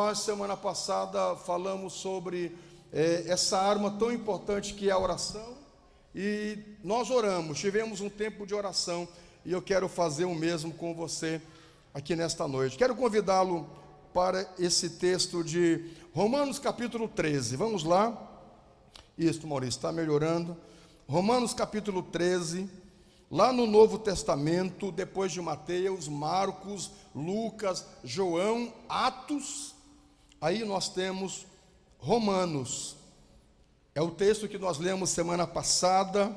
Nós, semana passada, falamos sobre essa arma tão importante que é a oração, e nós oramos, tivemos um tempo de oração, e eu quero fazer o mesmo com você aqui nesta noite. Quero convidá-lo para esse texto de Romanos capítulo 13, vamos lá. Isso, Maurício, está melhorando. Romanos capítulo 13, lá no Novo Testamento, depois de Mateus, Marcos, Lucas, João, Atos, aí nós temos Romanos. É o texto que nós lemos semana passada,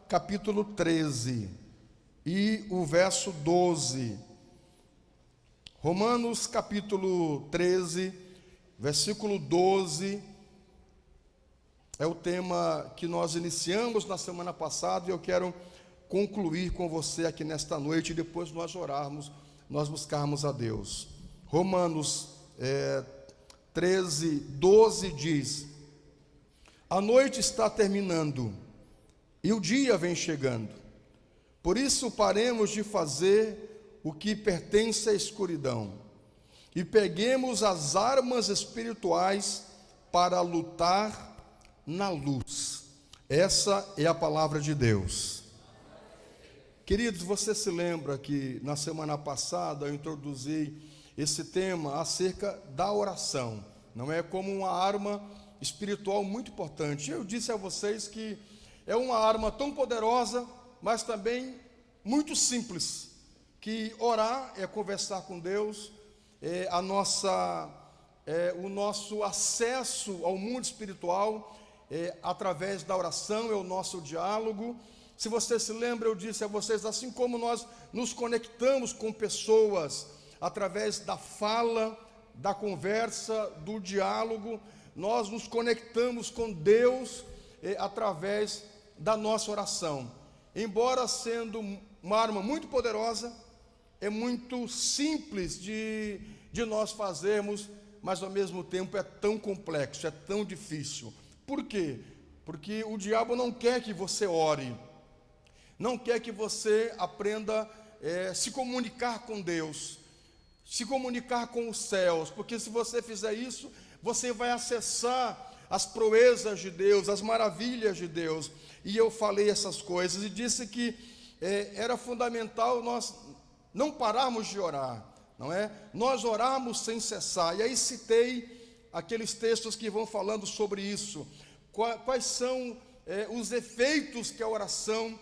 capítulo 13, e o verso 12. Romanos capítulo 13, versículo 12, é o tema que nós iniciamos na semana passada, e eu quero concluir com você aqui nesta noite, e depois nós orarmos, nós buscarmos a Deus. Romanos 13, 12 diz: a noite está terminando, e o dia vem chegando. Por isso paremos de fazer o que pertence à escuridão, e peguemos as armas espirituais para lutar na luz. Essa é a palavra de Deus. Queridos, você se lembra que na semana passada eu introduzi esse tema acerca da oração, não é? Como uma arma espiritual muito importante. Eu disse a vocês que é uma arma tão poderosa, mas também muito simples, que orar é conversar com Deus, o nosso acesso ao mundo espiritual através da oração, é o nosso diálogo. Se você se lembra, eu disse a vocês, assim como nós nos conectamos com pessoas através da fala, da conversa, do diálogo, nós nos conectamos com Deus através da nossa oração. Embora sendo uma arma muito poderosa, é muito simples de nós fazermos, mas ao mesmo tempo é tão complexo, é tão difícil. Por quê? Porque o diabo não quer que você ore, não quer que você aprenda a se comunicar com Deus, se comunicar com os céus, porque se você fizer isso, você vai acessar as proezas de Deus, as maravilhas de Deus. E eu falei essas coisas e disse que era fundamental nós não pararmos de orar, não é? Nós orarmos sem cessar. E aí citei aqueles textos que vão falando sobre isso. Quais são os efeitos que a oração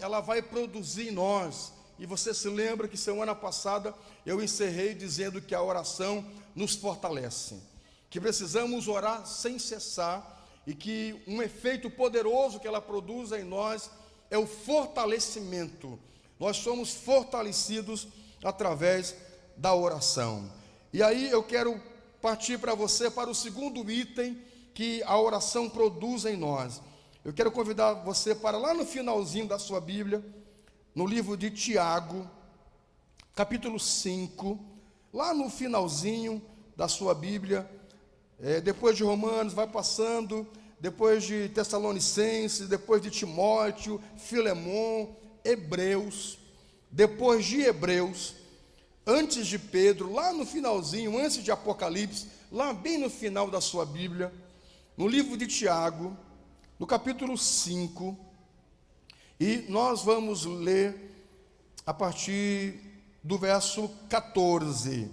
ela vai produzir em nós. E você se lembra que semana passada eu encerrei dizendo que a oração nos fortalece, que precisamos orar sem cessar, e que um efeito poderoso que ela produz em nós é o fortalecimento. Nós somos fortalecidos através da oração. E aí eu quero partir para você para o segundo item que a oração produz em nós. Eu quero convidar você para lá no finalzinho da sua Bíblia, no livro de Tiago, capítulo 5, lá no finalzinho da sua Bíblia, depois de Romanos, vai passando, depois de Tessalonicenses, depois de Timóteo, Filemon, Hebreus, depois de Hebreus, antes de Pedro, lá no finalzinho, antes de Apocalipse, lá bem no final da sua Bíblia, no livro de Tiago, no capítulo 5, e nós vamos ler a partir do verso 14,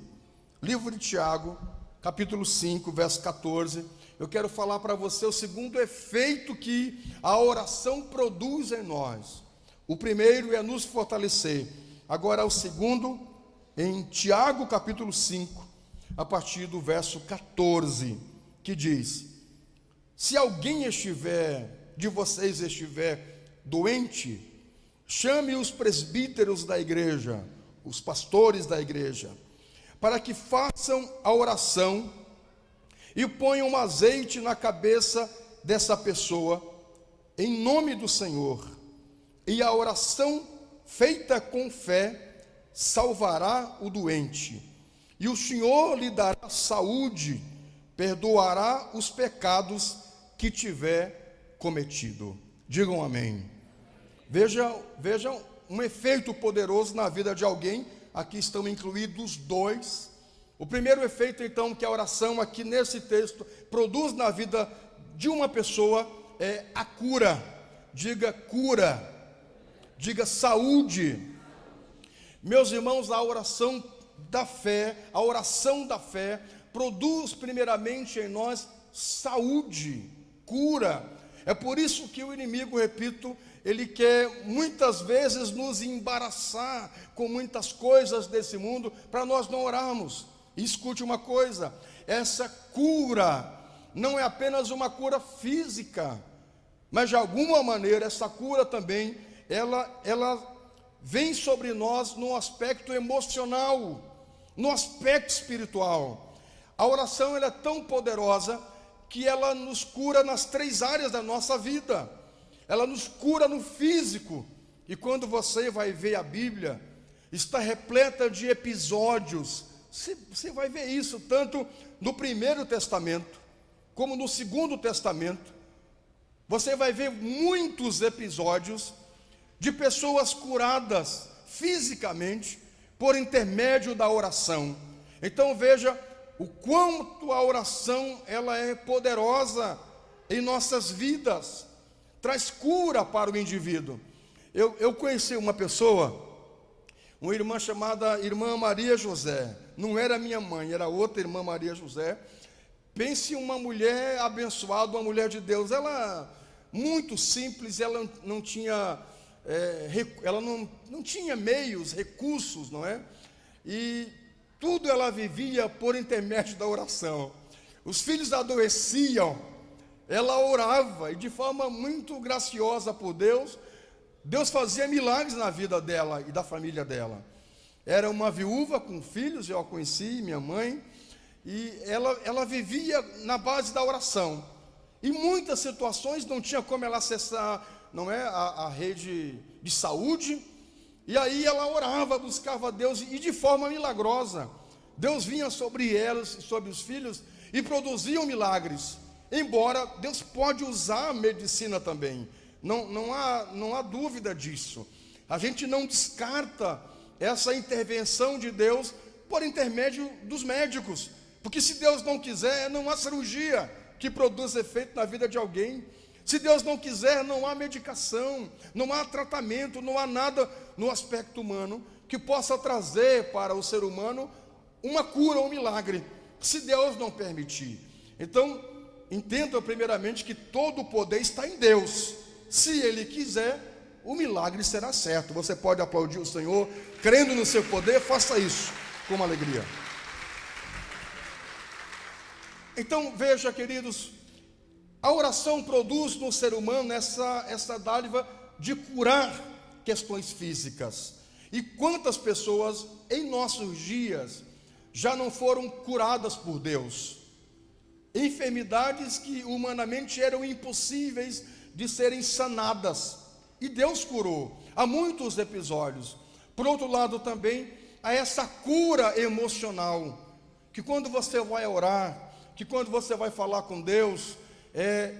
livro de Tiago, capítulo 5, verso 14, eu quero falar para você o segundo efeito que a oração produz em nós. O primeiro é nos fortalecer, agora o segundo, em Tiago capítulo 5, a partir do verso 14, que diz: se alguém de vocês estiver doente, chame os presbíteros da igreja, os pastores da igreja, para que façam a oração e ponham um azeite na cabeça dessa pessoa, em nome do Senhor, e a oração feita com fé salvará o doente, e o Senhor lhe dará saúde, perdoará os pecados que tiver cometido. Digam amém. Vejam um efeito poderoso na vida de alguém. Aqui estão incluídos dois. O primeiro efeito, então, que a oração aqui nesse texto produz na vida de uma pessoa é a cura. Diga cura, diga saúde. Meus irmãos, a oração da fé produz primeiramente em nós saúde, cura. É por isso que o inimigo, repito, ele quer muitas vezes nos embaraçar com muitas coisas desse mundo para nós não orarmos. E escute uma coisa, essa cura não é apenas uma cura física, mas de alguma maneira essa cura também, ela vem sobre nós no aspecto emocional, no aspecto espiritual. A oração ela é tão poderosa que ela nos cura nas 3 áreas da nossa vida. Ela nos cura no físico, e quando você vai ver a Bíblia, está repleta de episódios. Você vai ver isso tanto no Primeiro Testamento, como no Segundo Testamento. Você vai ver muitos episódios de pessoas curadas fisicamente por intermédio da oração. Então veja o quanto a oração ela é poderosa em nossas vidas, traz cura para o indivíduo. Eu conheci uma pessoa, uma irmã chamada Irmã Maria José. Não era minha mãe, era outra Irmã Maria José. Pense uma mulher abençoada, uma mulher de Deus. Ela muito simples, ela não tinha não tinha meios, recursos, não é? E tudo ela vivia por intermédio da oração. Os filhos adoeciam, ela orava, e de forma muito graciosa por Deus, Deus fazia milagres na vida dela e da família dela. Era uma viúva com filhos, eu a conheci, minha mãe, e ela vivia na base da oração. Em muitas situações não tinha como ela acessar, não é, a rede de saúde, e aí ela orava, buscava Deus, e de forma milagrosa, Deus vinha sobre elas, sobre os filhos, e produziam milagres. Embora Deus pode usar a medicina também, não há dúvida disso. A gente não descarta essa intervenção de Deus por intermédio dos médicos, porque se Deus não quiser, não há cirurgia que produz efeito na vida de alguém. Se Deus não quiser, não há medicação, não há tratamento, não há nada no aspecto humano que possa trazer para o ser humano uma cura ou um milagre, se Deus não permitir. Então, entenda primeiramente que todo o poder está em Deus. Se Ele quiser, o milagre será certo. Você pode aplaudir o Senhor, crendo no seu poder, faça isso com uma alegria. Então, veja, queridos, a oração produz no ser humano essa dádiva de curar questões físicas. E quantas pessoas em nossos dias já não foram curadas por Deus? Enfermidades que humanamente eram impossíveis de serem sanadas, e Deus curou. Há muitos episódios. Por outro lado também, há essa cura emocional, que quando você vai orar, que quando você vai falar com Deus,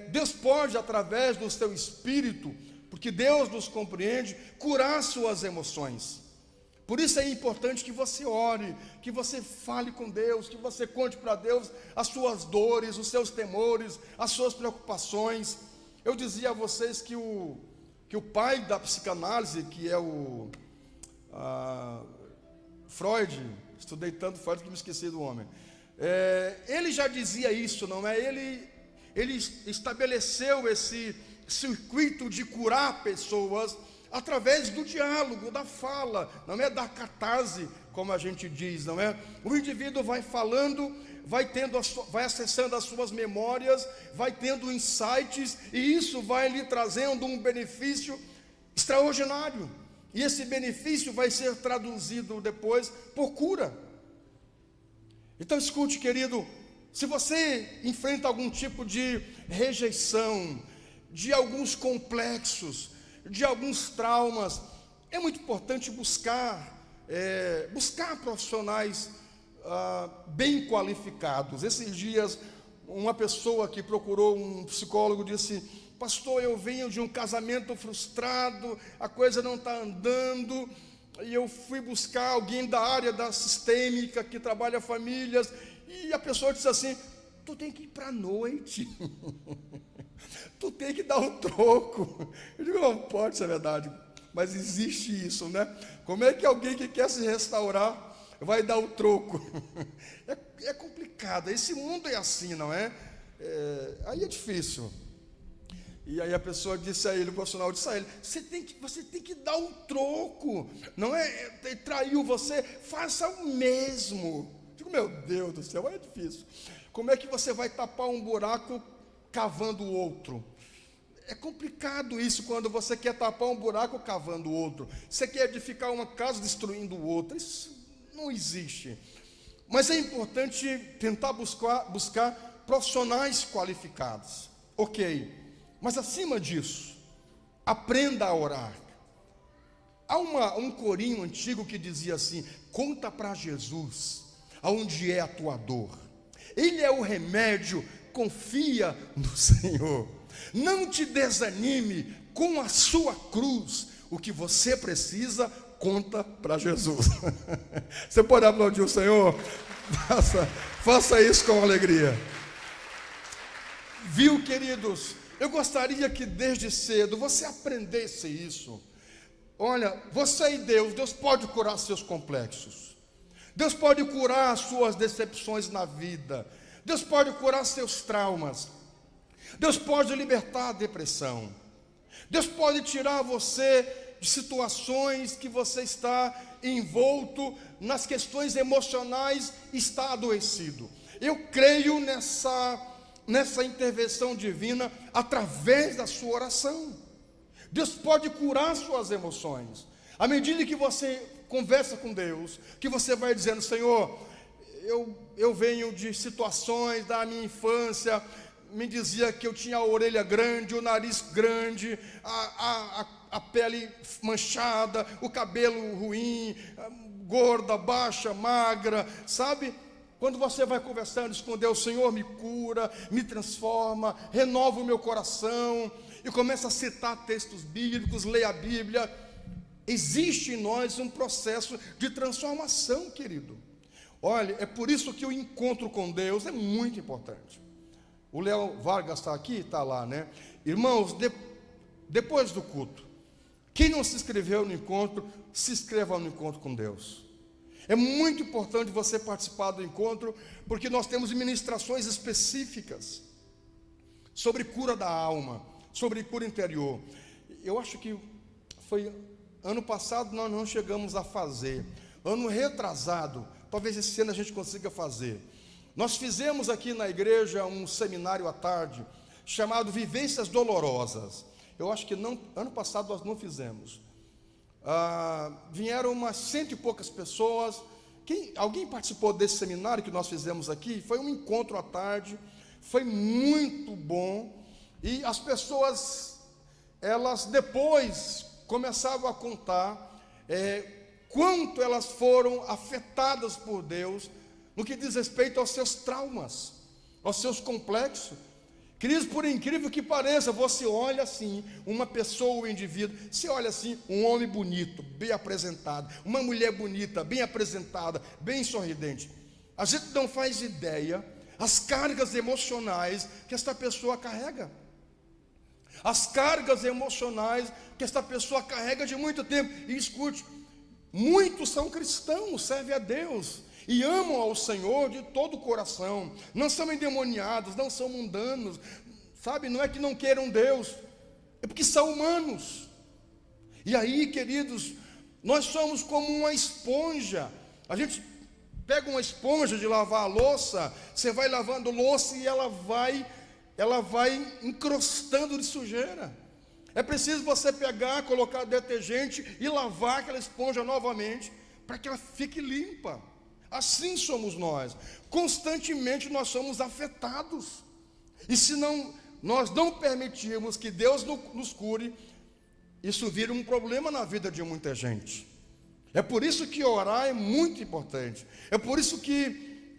Deus pode, através do seu espírito, porque Deus nos compreende, curar suas emoções. Por isso é importante que você ore, que você fale com Deus, que você conte para Deus as suas dores, os seus temores, as suas preocupações. Eu dizia a vocês que o pai da psicanálise, que é o Freud, estudei tanto Freud que me esqueci do homem, ele já dizia isso, não é? Ele estabeleceu esse circuito de curar pessoas através do diálogo, da fala, não é da catarse, como a gente diz, não é? O indivíduo vai falando, vai acessando as suas memórias, vai tendo insights, e isso vai lhe trazendo um benefício extraordinário. E esse benefício vai ser traduzido depois por cura. Então escute, querido, se você enfrenta algum tipo de rejeição, de alguns complexos, de alguns traumas, é muito importante buscar profissionais bem qualificados. Esses dias, uma pessoa que procurou um psicólogo disse: pastor, eu venho de um casamento frustrado, a coisa não está andando, e eu fui buscar alguém da área da sistêmica, que trabalha famílias, e a pessoa disse assim: tu tem que ir para a noite, tu tem que dar o troco. Eu digo: não pode ser verdade, mas existe isso, né? Como é que alguém que quer se restaurar vai dar o troco? É complicado, esse mundo é assim, não é? Aí é difícil. E aí a pessoa disse a ele, o profissional disse a ele: você tem que dar um troco, não é? Traiu você, faça o mesmo. Eu digo: meu Deus do céu, é difícil. Como é que você vai tapar um buraco cavando o outro? É complicado isso, quando você quer tapar um buraco cavando o outro. Você quer edificar uma casa destruindo o outro. Isso não existe. Mas é importante tentar buscar profissionais qualificados. Ok. Mas acima disso, aprenda a orar. Há um corinho antigo que dizia assim: conta para Jesus aonde é a tua dor. Ele é o remédio, confia no Senhor. Não te desanime com a sua cruz. O que você precisa, conta para Jesus. Você pode aplaudir o Senhor? Faça isso com alegria. Viu, queridos? Eu gostaria que desde cedo você aprendesse isso. Olha, você e Deus pode curar seus complexos. Deus pode curar as suas decepções na vida. Deus pode curar seus traumas. Deus pode libertar a depressão. Deus pode tirar você de situações que você está envolto nas questões emocionais e está adoecido. Eu creio nessa intervenção divina através da sua oração. Deus pode curar suas emoções. À medida que você conversa com Deus, que você vai dizendo: Senhor, eu venho de situações da minha infância, me dizia que eu tinha a orelha grande, o nariz grande, a pele manchada, o cabelo ruim, gorda, baixa, magra, sabe? Quando você vai conversando isso com Deus: Senhor, me cura, me transforma, renova o meu coração, e começa a citar textos bíblicos, lê a Bíblia. Existe em nós um processo de transformação, querido. Olha, é por isso que o encontro com Deus é muito importante. O Léo Vargas está aqui? Está lá, né? Irmãos, depois do culto, quem não se inscreveu no encontro, se inscreva no encontro com Deus. É muito importante você participar do encontro, porque nós temos ministrações específicas sobre cura da alma, sobre cura interior. Eu acho que foi ano passado nós não chegamos a fazer, ano retrasado, talvez esse ano a gente consiga fazer. Nós fizemos aqui na igreja um seminário à tarde, chamado Vivências Dolorosas. Eu acho que ano passado nós não fizemos. Vieram umas 100 e poucas pessoas. Alguém participou desse seminário que nós fizemos aqui? Foi um encontro à tarde, foi muito bom. E as pessoas, elas depois começavam a contar quanto elas foram afetadas por Deus no que diz respeito aos seus traumas, aos seus complexos. Queridos, por incrível que pareça, você olha assim, uma pessoa, um indivíduo, você olha assim, um homem bonito, bem apresentado, uma mulher bonita, bem apresentada, bem sorridente. A gente não faz ideia as cargas emocionais que esta pessoa carrega. As cargas emocionais que esta pessoa carrega de muito tempo. E escute, muitos são cristãos, servem a Deus e amam ao Senhor de todo o coração, não são endemoniados, não são mundanos, sabe? Não é que não queiram Deus, é porque são humanos. E aí, queridos, nós somos como uma esponja. A gente pega uma esponja de lavar a louça, você vai lavando louça e ela vai encrostando de sujeira. É preciso você pegar, colocar detergente e lavar aquela esponja novamente, para que ela fique limpa. Assim somos nós, constantemente nós somos afetados. E se nós não permitirmos que Deus nos cure, isso vira um problema na vida de muita gente. É por isso que orar é muito importante. É por isso que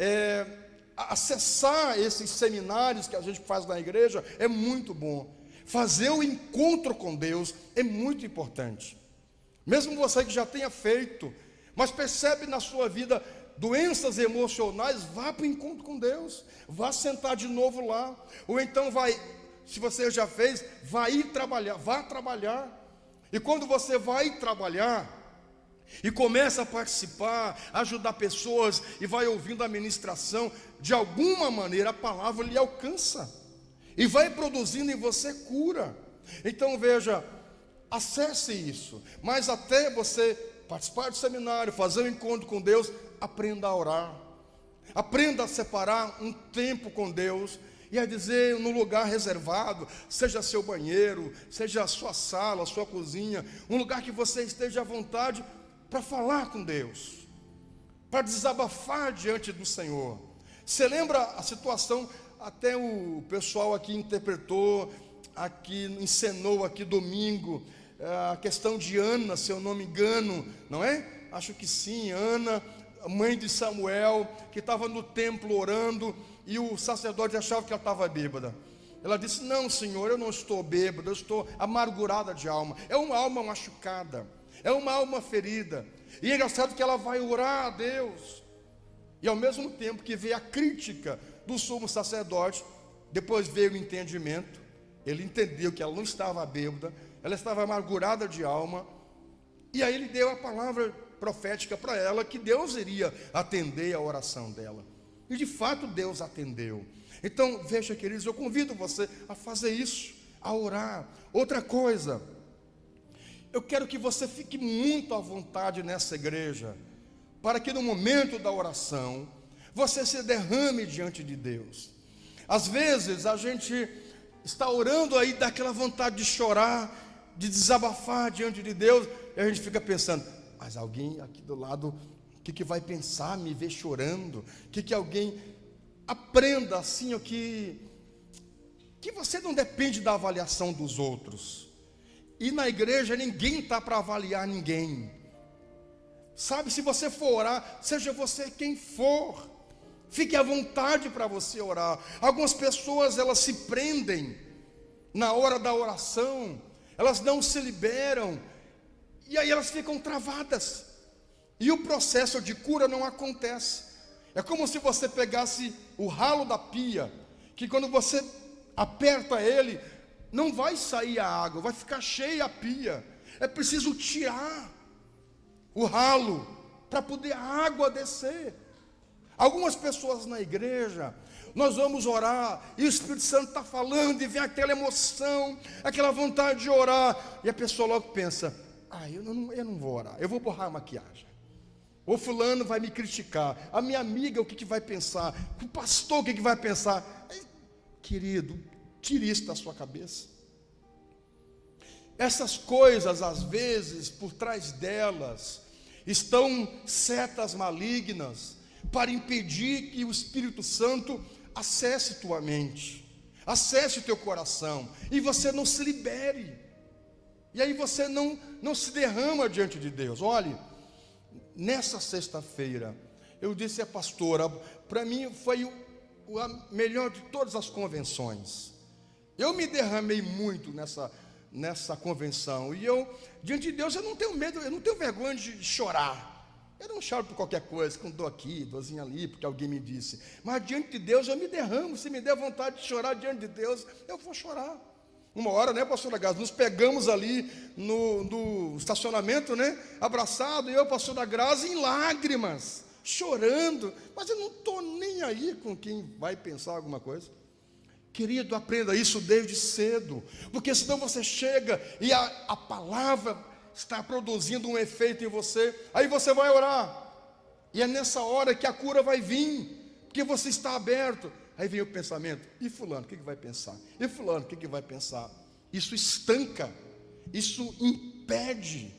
acessar esses seminários que a gente faz na igreja é muito bom. Fazer o encontro com Deus é muito importante. Mesmo você que já tenha feito, mas percebe na sua vida doenças emocionais, vá para o encontro com Deus, vá sentar de novo lá, ou então vai, se você já fez, vai ir trabalhar, vá trabalhar. E quando você vai trabalhar e começa a participar, ajudar pessoas e vai ouvindo a ministração, de alguma maneira a palavra lhe alcança e vai produzindo em você cura. Então veja, acesse isso, mas até você participar do seminário, fazer um encontro com Deus, aprenda a orar, aprenda a separar um tempo com Deus, e a dizer no lugar reservado, seja seu banheiro, seja a sua sala, a sua cozinha, um lugar que você esteja à vontade para falar com Deus, para desabafar diante do Senhor. Você lembra a situação, até o pessoal aqui interpretou, aqui encenou aqui domingo, a questão de Ana, se eu não me engano, não é? Acho que sim, Ana, mãe de Samuel, que estava no templo orando, e o sacerdote achava que ela estava bêbada. Ela disse: não, Senhor, eu não estou bêbada, eu estou amargurada de alma. É uma alma machucada, é uma alma ferida. E é engraçado que ela vai orar a Deus, e ao mesmo tempo que vê a crítica do sumo sacerdote, depois veio o entendimento. Ele entendeu que ela não estava bêbada, ela estava amargurada de alma, e aí ele deu a palavra profética para ela, que Deus iria atender a oração dela. E de fato Deus atendeu. Então veja, queridos, eu convido você a fazer isso, a orar. Outra coisa, eu quero que você fique muito à vontade nessa igreja, para que no momento da oração, você se derrame diante de Deus. Às vezes a gente está orando aí, dá aquela vontade de chorar, de desabafar diante de Deus, e a gente fica pensando: mas alguém aqui do lado, o que vai pensar, me ver chorando? Que alguém aprenda assim, que você não depende da avaliação dos outros. E na igreja ninguém está para avaliar ninguém. Sabe, se você for orar, seja você quem for, fique à vontade para você orar. Algumas pessoas, elas se prendem na hora da oração, elas não se liberam, e aí elas ficam travadas, e o processo de cura não acontece. É como se você pegasse o ralo da pia, que quando você aperta ele, não vai sair a água, vai ficar cheia a pia. É preciso tirar o ralo para poder a água descer. Algumas pessoas na igreja, nós vamos orar, e o Espírito Santo está falando, e vem aquela emoção, aquela vontade de orar, e a pessoa logo pensa: eu não vou orar, eu vou borrar a maquiagem. O fulano vai me criticar, a minha amiga o que vai pensar, o pastor o que vai pensar. Querido, tire isso da sua cabeça. Essas coisas, às vezes, por trás delas, estão setas malignas, para impedir que o Espírito Santo acesse tua mente, acesse o teu coração, e você não se libere, e aí você não se derrama diante de Deus. Olhe, nessa sexta-feira, eu disse à pastora, para mim foi a melhor de todas as convenções. Eu me derramei muito nessa convenção, e eu, diante de Deus, eu não tenho medo, eu não tenho vergonha de chorar. Eu não choro por qualquer coisa, com dor aqui, dorzinha ali, porque alguém me disse. Mas diante de Deus eu me derramo. Se me der vontade de chorar diante de Deus, eu vou chorar. Uma hora, né, pastora Graça, nos pegamos ali no estacionamento, né, abraçado, e eu, pastora Graça, em lágrimas, chorando. Mas eu não estou nem aí com quem vai pensar alguma coisa. Querido, aprenda isso desde cedo, porque senão você chega e a palavra está produzindo um efeito em você, aí você vai orar, e é nessa hora que a cura vai vir, porque você está aberto. Aí vem o pensamento: e fulano, o que vai pensar? E fulano, o que vai pensar? Isso estanca, isso impede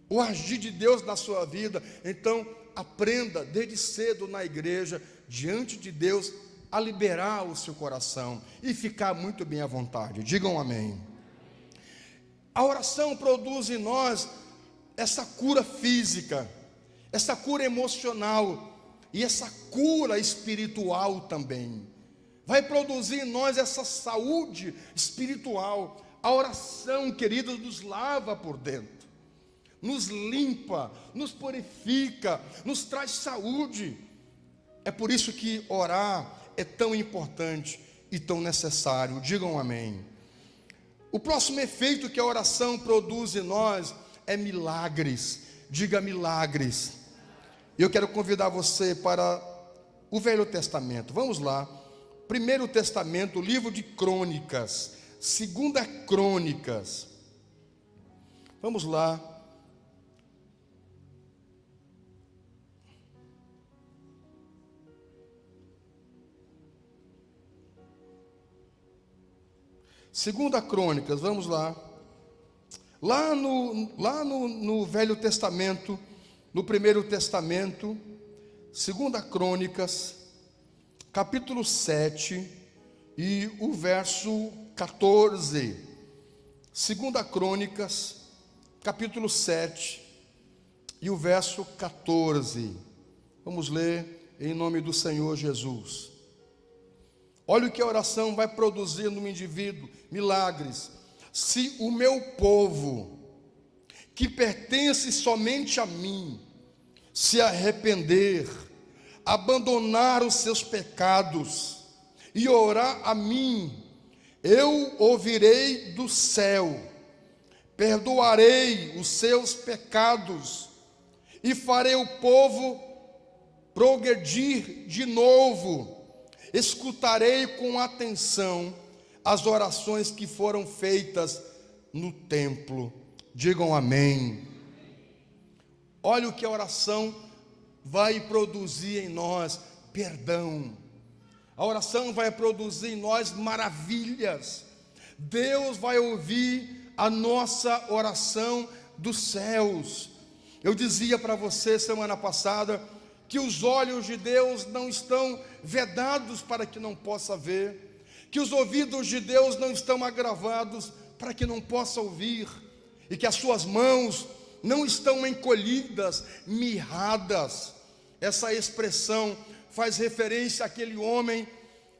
o agir de Deus na sua vida. Então aprenda desde cedo na igreja, diante de Deus, a liberar o seu coração e ficar muito bem à vontade. Digam amém. A oração produz em nós essa cura física, essa cura emocional e essa cura espiritual também. Vai produzir em nós essa saúde espiritual. A oração, queridos, nos lava por dentro, nos limpa, nos purifica, nos traz saúde. É por isso que orar é tão importante e tão necessário. Digam amém. O próximo efeito que a oração produz em nós é milagres. Diga milagres. E eu quero convidar você para o Velho Testamento. Vamos lá. Primeiro Testamento, livro de Crônicas, Segunda Crônicas. Vamos lá. Segunda Crônicas, vamos lá. Lá no Velho Testamento, no Primeiro Testamento, Segunda Crônicas, capítulo 7 e o verso 14. Segunda Crônicas, capítulo 7 e o verso 14. Vamos ler em nome do Senhor Jesus. Olha o que a oração vai produzir no indivíduo: milagres. Se o meu povo, que pertence somente a mim, se arrepender, abandonar os seus pecados e orar a mim, eu ouvirei do céu, perdoarei os seus pecados e farei o povo progredir de novo. Escutarei com atenção as orações que foram feitas no templo. Digam amém. Olha o que a oração vai produzir em nós: perdão. A oração vai produzir em nós maravilhas. Deus vai ouvir a nossa oração dos céus. Eu dizia para você semana passada que os olhos de Deus não estão vedados para que não possa ver, que os ouvidos de Deus não estão agravados para que não possa ouvir, e que as suas mãos não estão encolhidas, mirradas. Essa expressão faz referência àquele homem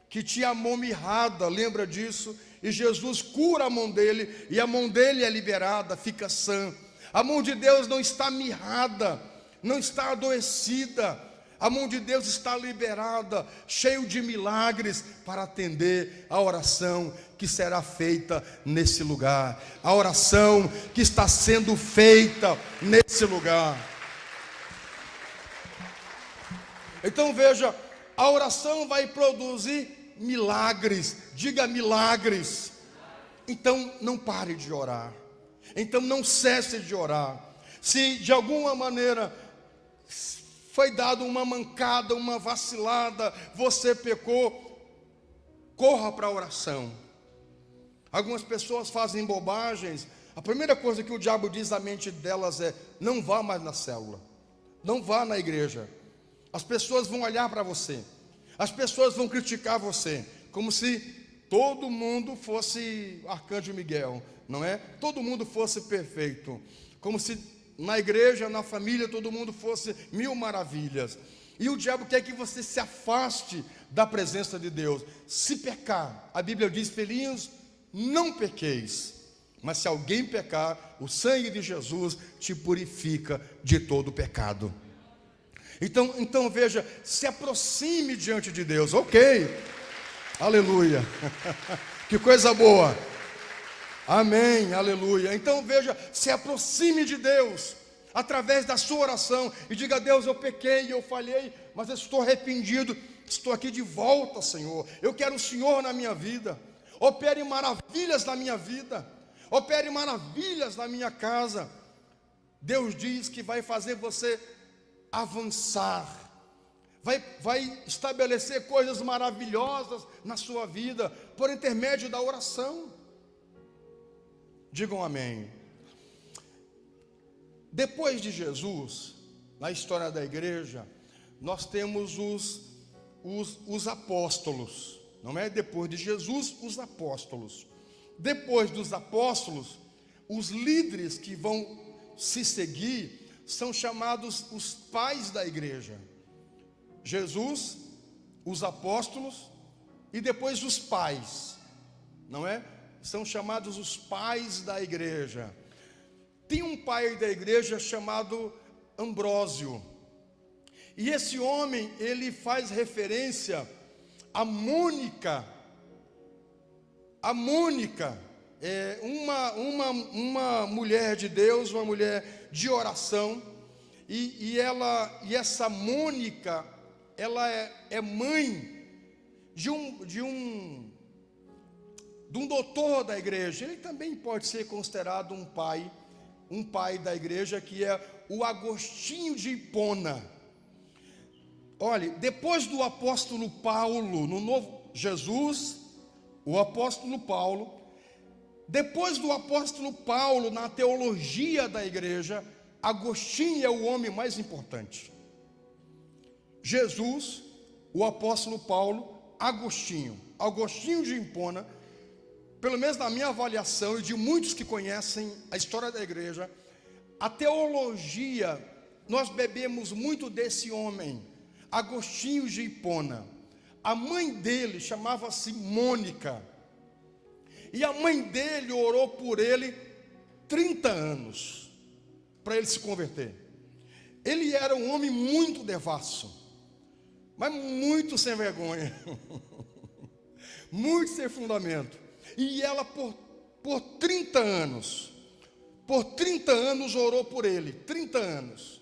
que tinha a mão mirrada, lembra disso? E Jesus cura a mão dele, e a mão dele é liberada, fica sã. A mão de Deus não está mirrada, não está adoecida. A mão de Deus está liberada, cheio de milagres para atender a oração que será feita nesse lugar. A oração que está sendo feita nesse lugar. Então veja, a oração vai produzir milagres. Diga milagres. Então não pare de orar. Então não cesse de orar. Se de alguma maneira foi dado uma mancada, uma vacilada, você pecou, corra para a oração. Algumas pessoas fazem bobagens. A primeira coisa que o diabo diz à mente delas é: não vá mais na célula, não vá na igreja. As pessoas vão olhar para você, as pessoas vão criticar você, como se todo mundo fosse Arcanjo Miguel, não é? Todo mundo fosse perfeito, como se na igreja, na família, todo mundo fosse mil maravilhas. E o diabo quer que você se afaste da presença de Deus. Se pecar, a Bíblia diz: filhinhos, não pequeis. Mas se alguém pecar, o sangue de Jesus te purifica de todo pecado. Então veja, se aproxime diante de Deus. Ok, aleluia. Que coisa boa. Amém, aleluia. Então veja, se aproxime de Deus através da sua oração e diga: Deus, eu pequei, eu falhei, mas eu estou arrependido, estou aqui de volta, Senhor. Eu quero o Senhor na minha vida. Opere maravilhas na minha vida, opere maravilhas na minha casa. Deus diz que vai fazer você avançar, vai estabelecer coisas maravilhosas na sua vida por intermédio da oração. Digam amém. Depois de Jesus, na história da igreja, nós temos os apóstolos, não é? Depois de Jesus, os apóstolos. Depois dos apóstolos, os líderes que vão se seguir são chamados os pais da igreja. Jesus, os apóstolos e depois os pais, não é? São chamados os pais da igreja. Tem um pai da igreja chamado Ambrósio. E esse homem, ele faz referência a Mônica. A Mônica é uma mulher de Deus, uma mulher de oração. E essa Mônica, ela é mãe de um doutor da igreja. Ele também pode ser considerado um pai da igreja, que é o Agostinho de Hipona. Olha, depois do apóstolo Paulo, no novo Jesus, o apóstolo Paulo, depois do apóstolo Paulo na teologia da igreja, Agostinho é o homem mais importante. Jesus, o apóstolo Paulo, Agostinho de Hipona, pelo menos na minha avaliação e de muitos que conhecem a história da igreja, a teologia, nós bebemos muito desse homem, Agostinho de Hipona. A mãe dele chamava-se Mônica, e a mãe dele orou por ele 30 anos, para ele se converter. Ele era um homem muito devasso, mas muito sem vergonha, muito sem fundamento. E ela por 30 anos orou por ele, 30 anos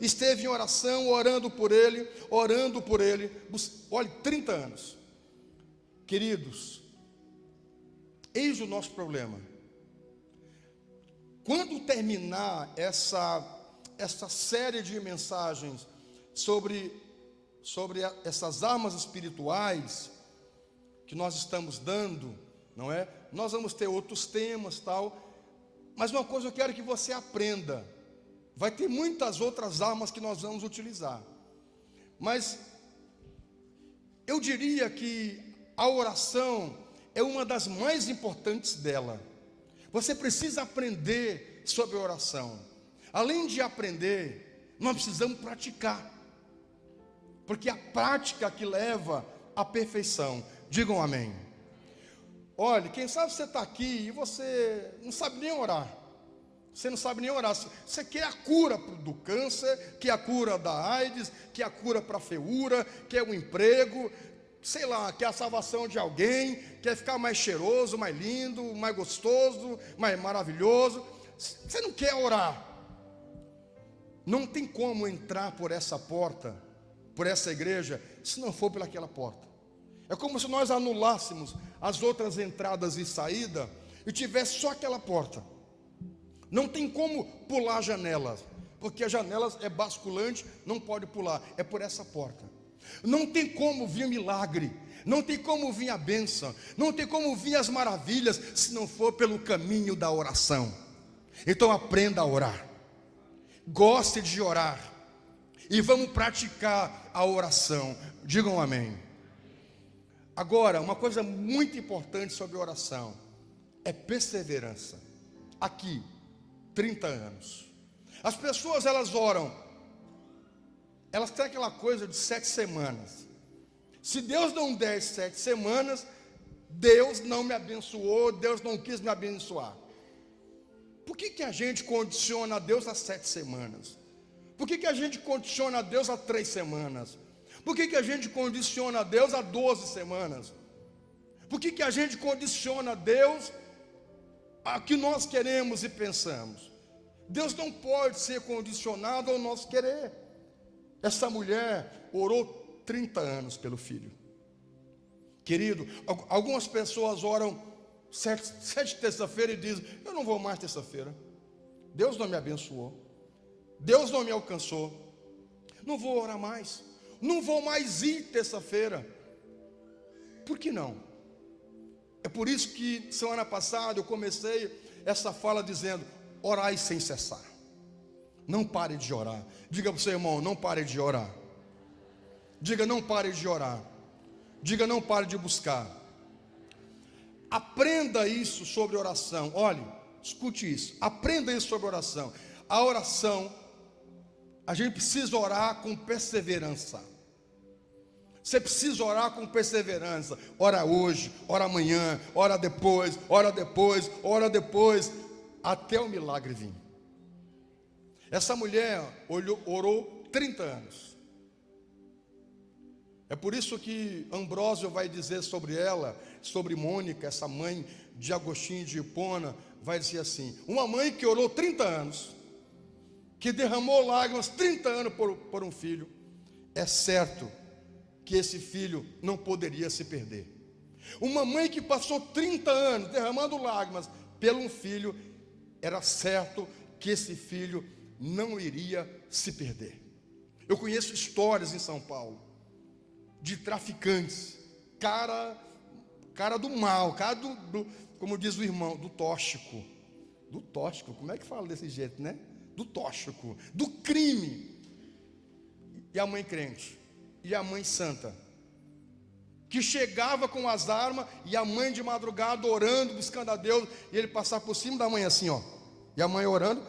esteve em oração, orando por ele, olha, 30 anos. Queridos, eis o nosso problema. Quando terminar essa série de mensagens sobre essas armas espirituais que nós estamos dando, não é? Nós vamos ter outros temas, tal, mas uma coisa eu quero que você aprenda. Vai ter muitas outras armas que nós vamos utilizar, mas eu diria que a oração é uma das mais importantes dela. Você precisa aprender sobre oração. Além de aprender, nós precisamos praticar, porque a prática que leva à perfeição. Digam amém. Olha, quem sabe você está aqui e você não sabe nem orar. Você não sabe nem orar. Você quer a cura do câncer, quer a cura da AIDS, quer a cura para a feúra, quer um emprego, sei lá, quer a salvação de alguém, quer ficar mais cheiroso, mais lindo, mais gostoso, mais maravilhoso. Você não quer orar. Não tem como entrar por essa porta, por essa igreja, se não for pelaquela porta. É como se nós anulássemos as outras entradas e saídas e tivesse só aquela porta. Não tem como pular janelas, porque a janela é basculante, não pode pular, é por essa porta. Não tem como vir milagre, não tem como vir a bênção, não tem como vir as maravilhas, se não for pelo caminho da oração. Então aprenda a orar, goste de orar, e vamos praticar a oração. Digam amém. Agora, uma coisa muito importante sobre oração é perseverança. Aqui, 30 anos. As pessoas, elas oram, elas têm aquela coisa de 7 semanas. Se Deus não der 7 semanas, Deus não me abençoou, Deus não quis me abençoar. Por que a gente condiciona a Deus a 7 semanas? Por que a gente condiciona a Deus a 3 semanas? Por que a gente condiciona a Deus a 12 semanas? Por que a gente condiciona a Deus a que nós queremos e pensamos? Deus não pode ser condicionado ao nosso querer. Essa mulher orou 30 anos pelo filho. Querido, algumas pessoas oram 7 terça-feira e dizem: eu não vou mais terça-feira, Deus não me abençoou, Deus não me alcançou, não vou orar mais, não vou mais ir terça-feira. Por que não? É por isso que semana passada eu comecei essa fala dizendo: orai sem cessar. Não pare de orar. Diga para o seu irmão: não pare de orar. Diga: não pare de orar. Diga: não pare de buscar. Aprenda isso sobre oração. Olhe, escute isso. Aprenda isso sobre oração. A oração, a gente precisa orar com perseverança. Você precisa orar com perseverança. Ora hoje, ora amanhã, ora depois, ora depois, ora depois. até o milagre vir. Essa mulher orou 30 anos. É por isso que Ambrósio vai dizer sobre ela, sobre Mônica, essa mãe de Agostinho de Hipona, vai dizer assim: uma mãe que orou 30 anos, que derramou lágrimas 30 anos por um filho, é certo que esse filho não poderia se perder. Uma mãe que passou 30 anos derramando lágrimas pelo um filho, era certo que esse filho não iria se perder. Eu conheço histórias em São Paulo de traficantes, cara do mal, cara como diz o irmão, do tóxico, como é que fala desse jeito, né? Do tóxico, do crime. E a mãe crente, e a mãe santa, que chegava com as armas, e a mãe de madrugada orando, buscando a Deus, e ele passava por cima da mãe assim, ó, e a mãe orando,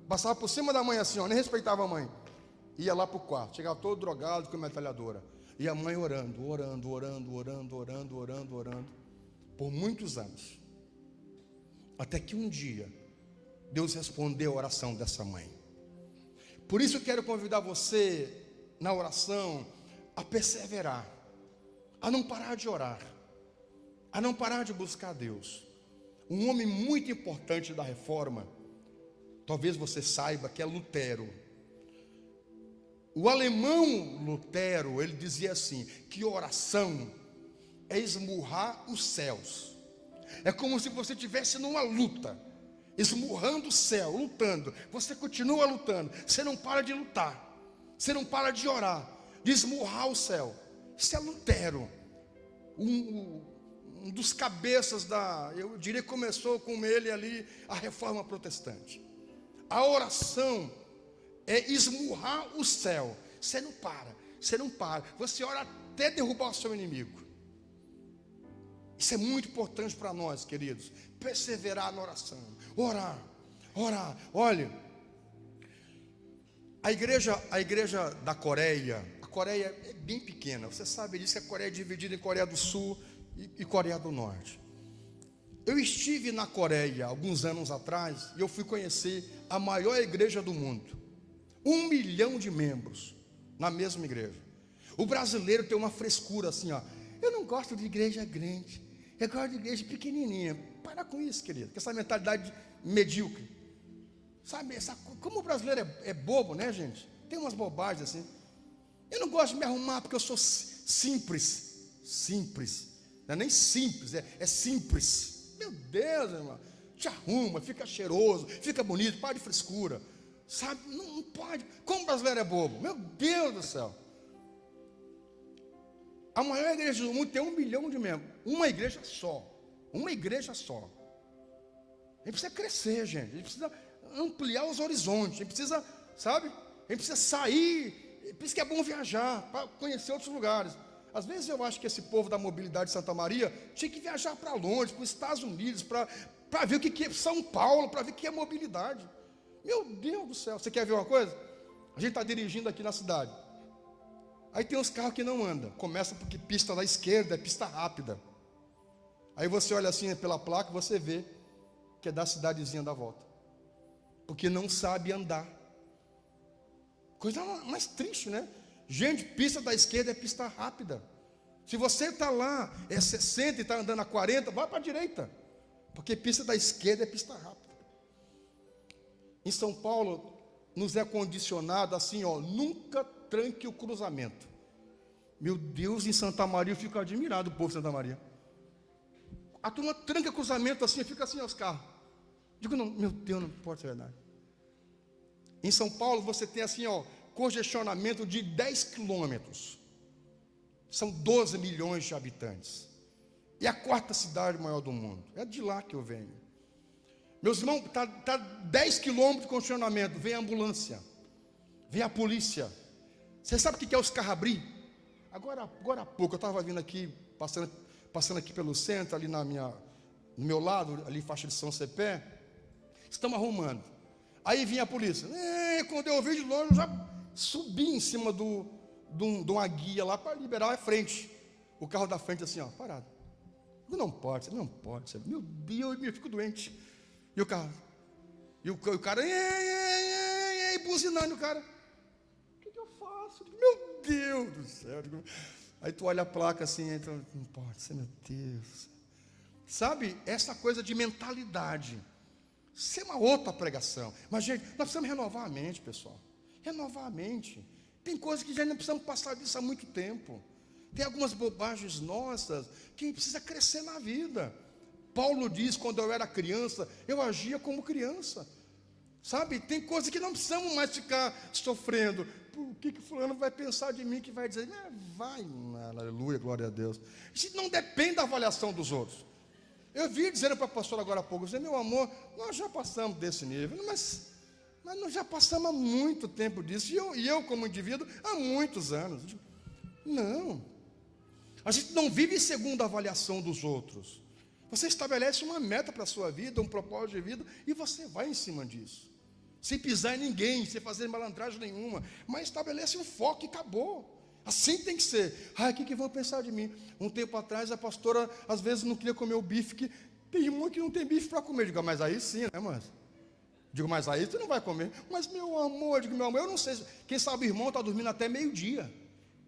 passava por cima da mãe assim, ó, nem respeitava a mãe, ia lá para o quarto, chegava todo drogado com a metralhadora, e a mãe orando, por muitos anos, até que um dia, Deus respondeu a oração dessa mãe. Por isso eu quero convidar você, na oração, a perseverar, a não parar de orar, a não parar de buscar a Deus. Um homem muito importante da reforma, talvez você saiba, que é Lutero. O alemão Lutero, ele dizia assim, que oração é esmurrar os céus. É como se você estivesse numa luta, esmurrando o céu, lutando. Você continua lutando, você não para de lutar, você não para de orar, de esmurrar o céu. Isso é Lutero, um dos cabeças eu diria que começou com ele ali a reforma protestante. A oração é esmurrar o céu. Você não para, você ora até derrubar o seu inimigo. Isso é muito importante para nós, queridos. Perseverar na oração, orar. Olha, a igreja da Coreia, a Coreia é bem pequena. Você sabe disso, que a Coreia é dividida em Coreia do Sul e Coreia do Norte. Eu estive na Coreia alguns anos atrás e eu fui conhecer a maior igreja do mundo. 1 milhão de membros na mesma igreja. O brasileiro tem uma frescura assim, ó. Eu não gosto de igreja grande, eu gosto de igreja pequenininha. Para com isso, querido, com essa mentalidade medíocre. Sabe, como o brasileiro é bobo, né, gente? Tem umas bobagens assim. Eu não gosto de me arrumar porque eu sou simples. Não é nem simples, é simples. Meu Deus, irmão, te arruma, fica cheiroso, fica bonito, para de frescura. Sabe, não pode. Como o brasileiro é bobo, meu Deus do céu. A maior igreja do mundo tem 1 milhão de membros. Uma igreja só. A gente precisa crescer, gente. A gente precisa ampliar os horizontes. A gente precisa, sabe? A gente precisa sair. Por isso que é bom viajar, para conhecer outros lugares. Às vezes eu acho que esse povo da mobilidade de Santa Maria tinha que viajar para longe, para os Estados Unidos, para ver o que é São Paulo, para ver o que é mobilidade. Meu Deus do céu. Você quer ver uma coisa? A gente está dirigindo aqui na cidade. Aí tem uns carros que não andam. Começa porque pista da esquerda é pista rápida. Aí você olha assim pela placa, você vê que é da cidadezinha da volta. Porque não sabe andar. Coisa mais triste, né? Gente, pista da esquerda é pista rápida. Se você está lá, é 60 e está andando a 40, vai para a direita. Porque pista da esquerda é pista rápida. Em São Paulo, nos é condicionado assim, ó, nunca tranque o cruzamento. Meu Deus, em Santa Maria eu fico admirado, o povo de Santa Maria. A turma tranca o cruzamento assim, fica assim os carros. Digo, não, meu Deus, não pode ser verdade. Em São Paulo você tem assim, ó, congestionamento de 10 quilômetros. São 12 milhões de habitantes. E a 4ª cidade maior do mundo. É de lá que eu venho. Meus irmãos, está 10 quilômetros de congestionamento. Vem a ambulância. Vem a polícia. Você sabe o que é os carros abrir? Agora há pouco, eu estava vindo aqui, passando aqui pelo centro, ali no meu lado, ali faixa de São Cepé. Estamos arrumando. Aí vinha a polícia. Quando eu vi de longe, eu já subi em cima de uma guia lá para liberar a frente. O carro da frente assim, ó, parado. Não pode ser. Meu Deus, eu fico doente. E o carro, E o cara, buzinando, o cara. O que eu faço? Meu Deus do céu. Aí tu olha a placa assim, então, não pode ser, meu Deus. Sabe, essa coisa de mentalidade. Isso é uma outra pregação. Mas, gente, nós precisamos renovar a mente, pessoal. Renovar a mente. Tem coisas que já não precisamos passar disso há muito tempo. Tem algumas bobagens nossas que precisa crescer na vida. Paulo diz, quando eu era criança, eu agia como criança. Sabe, tem coisas que não precisamos mais ficar sofrendo. O que fulano vai pensar de mim, que vai dizer, vai, aleluia, glória a Deus. Isso não depende da avaliação dos outros. Eu vi dizendo para a pastora agora há pouco, meu amor, nós já passamos desse nível, mas nós já passamos há muito tempo disso, e eu como indivíduo, há muitos anos. Não, a gente não vive segundo a avaliação dos outros. Você estabelece uma meta para a sua vida, um propósito de vida, e você vai em cima disso. Sem pisar em ninguém, sem fazer malandragem nenhuma, mas estabelece um foco e acabou. Assim tem que ser. O que vão pensar de mim? Um tempo atrás a pastora às vezes não queria comer o bife, que tem irmão que não tem bife para comer. Eu digo, mas aí sim, né, mas? Digo, mas aí tu não vai comer. Mas meu amor, eu não sei. Quem sabe o irmão está dormindo até meio-dia.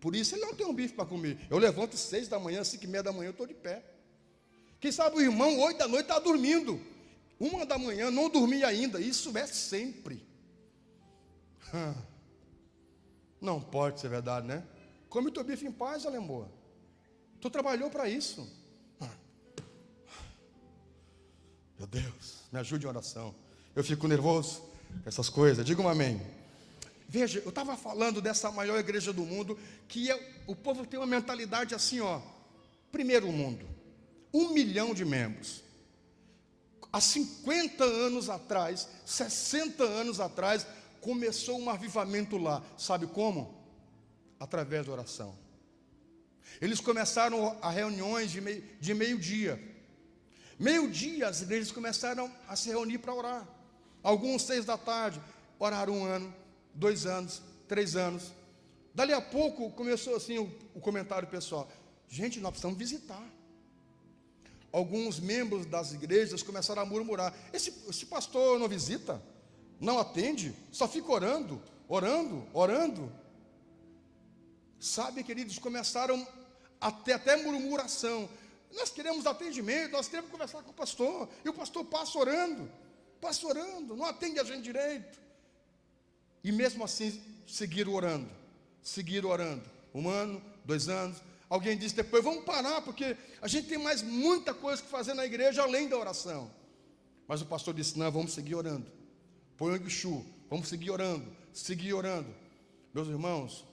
Por isso ele não tem um bife para comer. Eu levanto 6 da manhã, 5:30 da manhã, eu estou de pé. Quem sabe o irmão 8 da noite está dormindo. 1 da manhã, não dormia ainda. Isso é sempre. Não pode ser verdade, né? Come o teu bife em paz, Alemoa. Tu trabalhou para isso. Meu Deus, me ajude em oração. Eu fico nervoso com essas coisas. Diga um amém. Veja, eu estava falando dessa maior igreja do mundo, que o povo tem uma mentalidade assim, primeiro mundo. 1 milhão de membros. Há 50 anos atrás, 60 anos atrás, começou um avivamento lá. Sabe como? Através da oração. Eles começaram a reuniões de meio-dia. Meio-dia as igrejas começaram a se reunir para orar. Alguns 6 da tarde, oraram 1 ano, 2 anos, 3 anos. Dali a pouco começou assim o comentário pessoal. Gente, nós precisamos visitar. Alguns membros das igrejas começaram a murmurar. Esse pastor não visita? Não atende? Só fica orando. Sabe, queridos, começaram a ter até murmuração. Nós queremos atendimento, nós queremos conversar com o pastor. E o pastor passa orando, não atende a gente direito. E mesmo assim, seguiram orando. 1 ano, 2 anos. Alguém disse depois, vamos parar, porque a gente tem mais muita coisa que fazer na igreja, além da oração. Mas o pastor disse, não, vamos seguir orando. Põe o Iguxu, vamos seguir orando. Meus irmãos,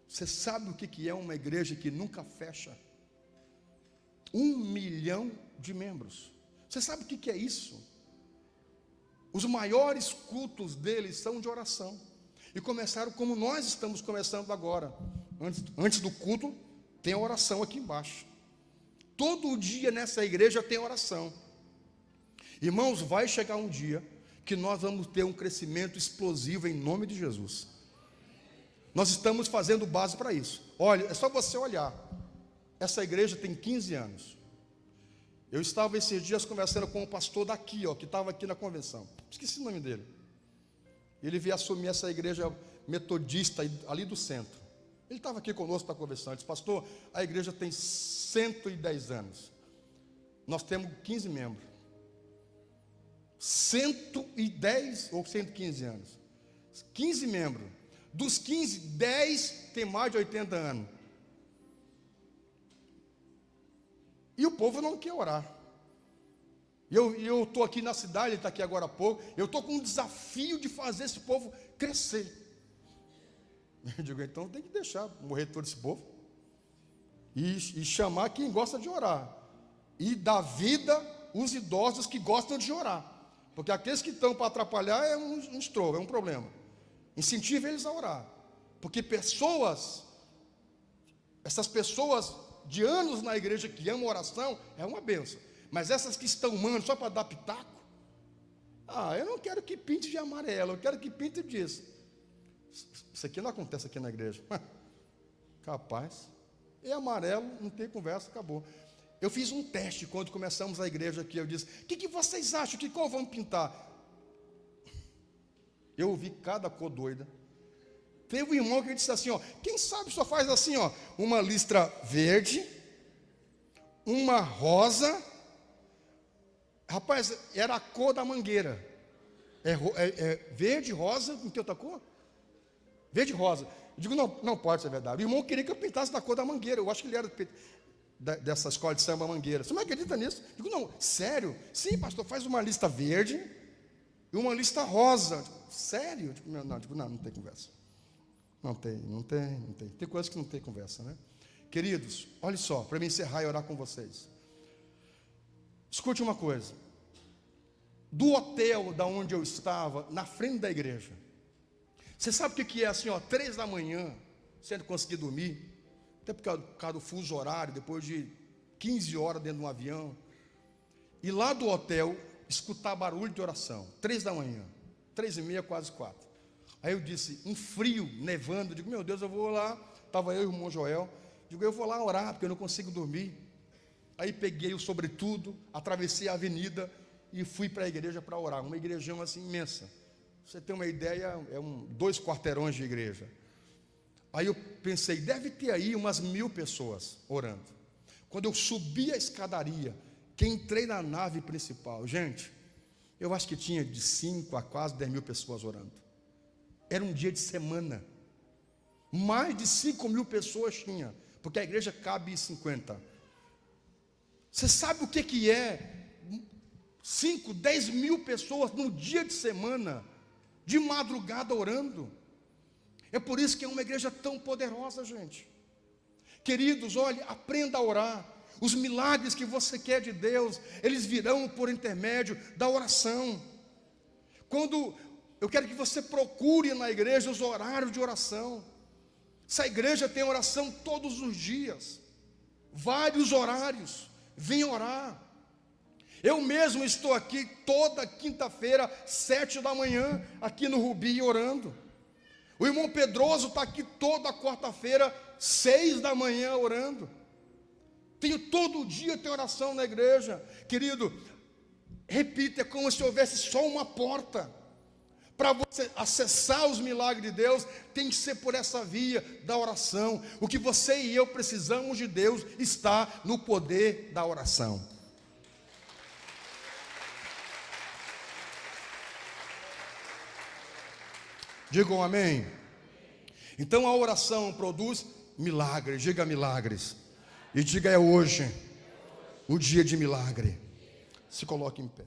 você sabe o que é uma igreja que nunca fecha? 1 milhão de membros. Você sabe o que é isso? Os maiores cultos deles são de oração. E começaram como nós estamos começando agora. Antes do culto, tem a oração aqui embaixo. Todo dia nessa igreja tem oração. Irmãos, vai chegar um dia que nós vamos ter um crescimento explosivo em nome de Jesus. Nós estamos fazendo base para isso. Olha, é só você olhar. Essa igreja tem 15 anos. Eu estava esses dias conversando com um pastor daqui, que estava aqui na convenção. Esqueci o nome dele. Ele veio assumir essa igreja metodista ali do centro. Ele estava aqui conosco na convenção. Ele disse, pastor, a igreja tem 110 anos. Nós temos 15 membros. 110 ou 115 anos. 15 membros. Dos 15, 10 tem mais de 80 anos. E o povo não quer orar. Eu estou aqui na cidade, ele está aqui agora há pouco. Eu estou com um desafio de fazer esse povo crescer. Eu digo, então tem que deixar morrer todo esse povo. E chamar quem gosta de orar. E dar vida os idosos que gostam de orar. Porque aqueles que estão para atrapalhar é um estrogo, é um problema. Incentive eles a orar. Porque essas pessoas de anos na igreja que amam oração, é uma benção. Mas essas que estão humando só para dar pitaco, eu não quero que pinte de amarelo, eu quero que pinte disso. Isso aqui não acontece aqui na igreja. Capaz. É amarelo, não tem conversa, acabou. Eu fiz um teste quando começamos a igreja aqui. Eu disse, o que vocês acham? Que cor vamos pintar? Eu ouvi cada cor doida. Teve um irmão que disse assim, ó, quem sabe só faz assim, ó, uma listra verde, uma rosa. Rapaz, era a cor da mangueira. Verde, rosa, não tem outra cor? Verde e rosa. Eu digo, não pode ser verdade. O irmão queria que eu pintasse da cor da mangueira. Eu acho que ele era dessa escola de samba Mangueira. Você não acredita nisso? Eu digo, não, sério? Sim, pastor, faz uma lista verde e uma lista rosa. Eu digo, sério? Eu digo, não tem conversa. Não tem. Tem coisas que não tem conversa, né? Queridos, olha só, para me encerrar e orar com vocês. Escute uma coisa. Do hotel da onde eu estava, na frente da igreja, você sabe o que é assim, ó, 3 da manhã, sem conseguir dormir, até por causa do fuso horário, depois de 15 horas dentro de um avião, e lá do hotel, escutar barulho de oração, 3 da manhã, 3h30, quase 4. Aí eu disse, um frio, nevando, eu digo, meu Deus, eu vou lá, estava eu e o irmão Joel, digo, eu vou lá orar, porque eu não consigo dormir. Aí peguei o sobretudo, atravessei a avenida e fui para a igreja para orar, uma igrejão assim imensa. Você tem uma ideia, 2 quarteirões de igreja. Aí eu pensei, deve ter aí umas 1000 pessoas orando. Quando eu subi a escadaria, que entrei na nave principal, gente, eu acho que tinha de 5 a quase 10.000 pessoas orando. Era um dia de semana. Mais de 5.000 pessoas tinha, porque a igreja cabe 50. Você sabe o que é 5, 10.000 pessoas no dia de semana, de madrugada orando? É por isso que é uma igreja tão poderosa, gente. Queridos, olhe, aprenda a orar. Os milagres que você quer de Deus, eles virão por intermédio da oração. Quando eu quero que você procure na igreja os horários de oração. Essa igreja tem oração todos os dias, vários horários. Vem orar. Eu mesmo estou aqui toda quinta-feira, 7 da manhã, aqui no Rubi, orando. O irmão Pedroso está aqui toda quarta-feira, 6 da manhã, orando. Todo dia tem oração na igreja. Querido, repita, é como se houvesse só uma porta. Para você acessar os milagres de Deus, tem que ser por essa via da oração. O que você e eu precisamos de Deus está no poder da oração. Digam amém. Então a oração produz milagres. Diga milagres. E diga, é hoje o dia de milagre. Se coloque em pé.